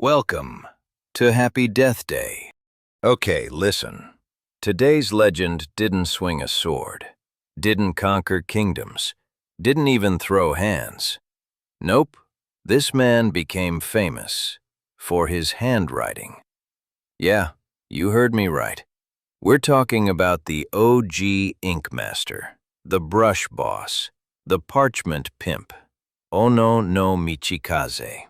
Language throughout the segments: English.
Welcome to Happy Death Day. Okay, listen. Today's legend didn't swing a sword, didn't conquer kingdoms, didn't even throw hands. Nope, this man became famous for his handwriting. Yeah, you heard me right. We're talking about the OG ink master, the brush boss, the parchment pimp, Ono no Michikaze.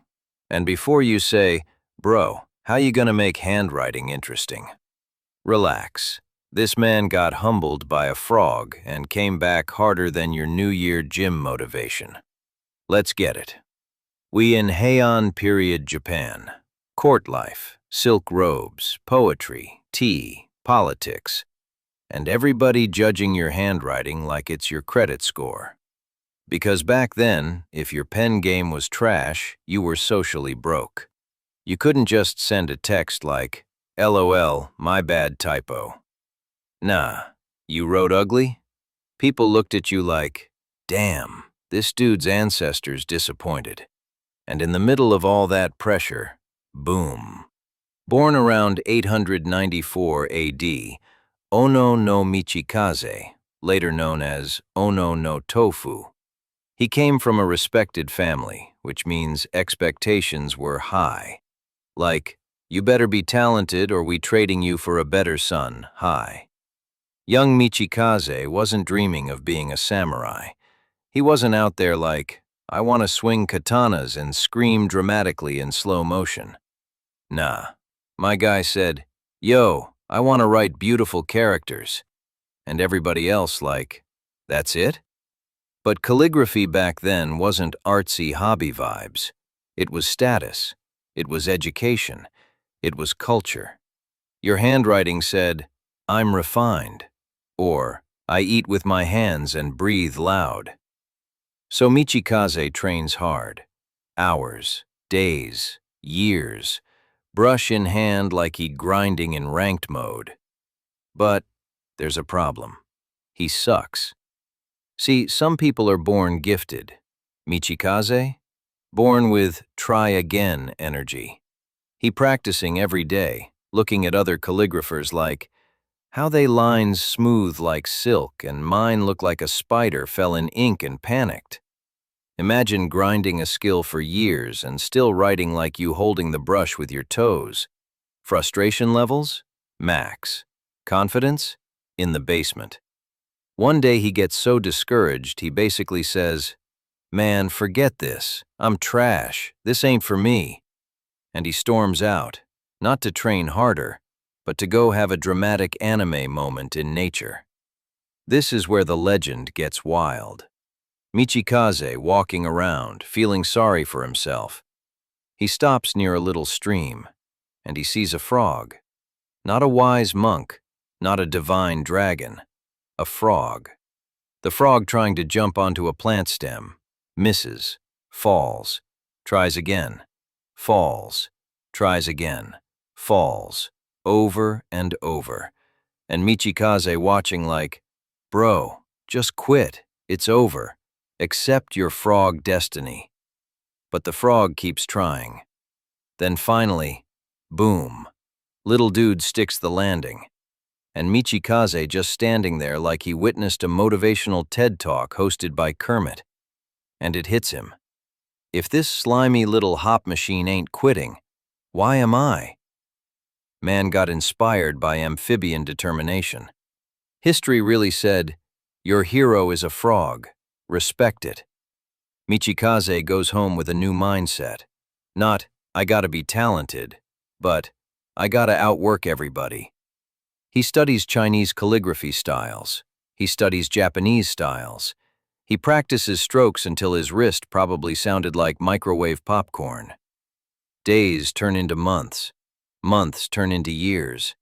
And before you say, bro, how you gonna make handwriting interesting? Relax. This man got humbled by a frog and came back harder than your New Year gym motivation. Let's get it. We in Heian-period Japan. Court life, silk robes, poetry, tea, politics, and everybody judging your handwriting like it's your credit score. Because back then, if your pen game was trash, you were socially broke. You couldn't just send a text like, LOL, my bad typo. Nah, you wrote ugly? People looked at you like, damn, this dude's ancestors disappointed. And in the middle of all that pressure, boom. Born around 894 AD, Ono no Michikaze, later known as Ono no Tōfū. He came from a respected family, which means expectations were high. Like, you better be talented or we trading you for a better son, high. Young Michikaze wasn't dreaming of being a samurai. He wasn't out there like, I want to swing katanas and scream dramatically in slow motion. Nah, my guy said, yo, I want to write beautiful characters. And everybody else like, that's it? But calligraphy back then wasn't artsy hobby vibes. It was status. It was education. It was culture. Your handwriting said, I'm refined, or I eat with my hands and breathe loud. So Michikaze trains hard. Hours, days, years, brush in hand like he grinding in ranked mode. But there's a problem. He sucks. See, some people are born gifted. Michikaze? Born with try again energy. He practicing every day, looking at other calligraphers like, how they lines smooth like silk and mine look like a spider fell in ink and panicked. Imagine grinding a skill for years and still writing like you holding the brush with your toes. Frustration levels? Max. Confidence? In the basement. One day he gets so discouraged, he basically says, man, forget this. I'm trash. This ain't for me. And he storms out, not to train harder, but to go have a dramatic anime moment in nature. This is where the legend gets wild. Michikaze walking around, feeling sorry for himself. He stops near a little stream, and he sees a frog. Not a wise monk, not a divine dragon. A frog. The frog trying to jump onto a plant stem, misses, falls, tries again, falls, tries again, falls, over and over. And Michikaze watching like, bro, just quit, it's over, accept your frog destiny. But the frog keeps trying. Then finally, boom, little dude sticks the landing. And Michikaze just standing there like he witnessed a motivational TED Talk hosted by Kermit. And it hits him. If this slimy little hop machine ain't quitting, why am I? Man got inspired by amphibian determination. History really said, your hero is a frog, respect it. Michikaze goes home with a new mindset. Not, I gotta be talented, but, I gotta outwork everybody. He studies Chinese calligraphy styles. He studies Japanese styles. He practices strokes until his wrist probably sounded like microwave popcorn. Days turn into months. Months turn into years.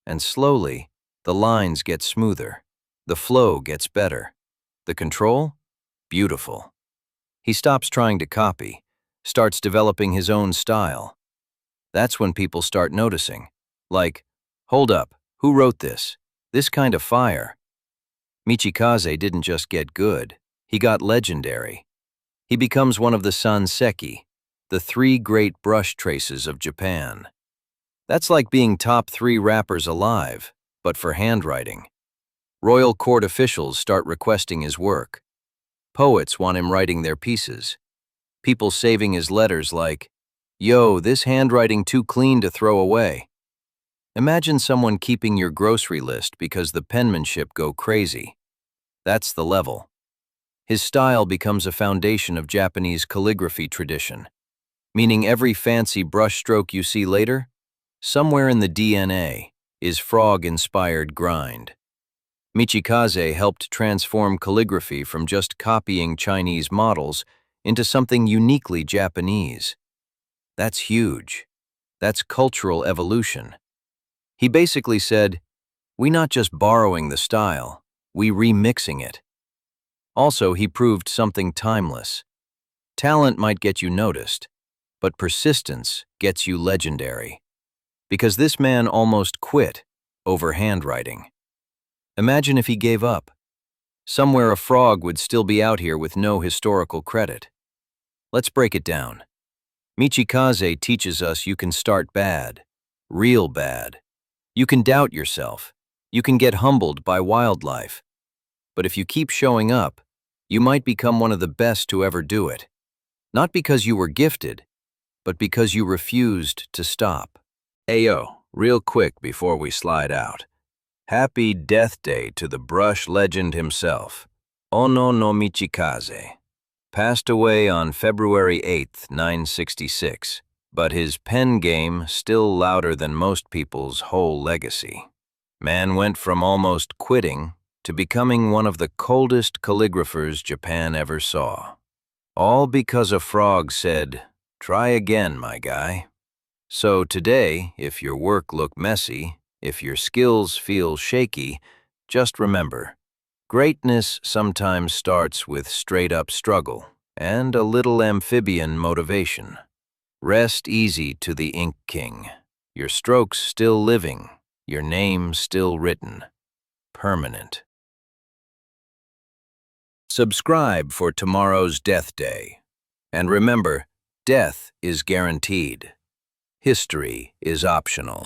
And slowly, the lines get smoother. The flow gets better. The control? Beautiful. He stops trying to copy, starts developing his own style. That's when people start noticing. Like, hold up. Who wrote this? This kind of fire. Michikaze didn't just get good, he got legendary. He becomes one of the Sanseki, the three great brush traces of Japan. That's like being top 3 rappers alive, but for handwriting. Royal court officials start requesting his work. Poets want him writing their pieces. People saving his letters like, "Yo, this handwriting too clean to throw away." Imagine someone keeping your grocery list because the penmanship go crazy. That's the level. His style becomes a foundation of Japanese calligraphy tradition, meaning every fancy brushstroke you see later, somewhere in the DNA, is frog-inspired grind. Michikaze helped transform calligraphy from just copying Chinese models into something uniquely Japanese. That's huge. That's cultural evolution. He basically said, "We not just borrowing the style, we remixing it." Also, he proved something timeless. Talent might get you noticed, but persistence gets you legendary. Because this man almost quit over handwriting. Imagine if he gave up. Somewhere a frog would still be out here with no historical credit. Let's break it down. Michikaze teaches us you can start bad, real bad. You can doubt yourself. You can get humbled by wildlife. But if you keep showing up, you might become one of the best to ever do it. Not because you were gifted, but because you refused to stop. Ayo, real quick before we slide out. Happy Death Day to the brush legend himself, Ono no Michikaze. Passed away on February 8th, 966, but his pen game still louder than most people's whole legacy. Man went from almost quitting to becoming one of the coldest calligraphers Japan ever saw. All because a frog said, "Try again, my guy." So today, if your work look messy, if your skills feel shaky, just remember, greatness sometimes starts with straight-up struggle and a little amphibian motivation. Rest easy to the Ink King. Your strokes still living, your name still written. Permanent. Subscribe for tomorrow's Death Day. And remember, death is guaranteed. History is optional.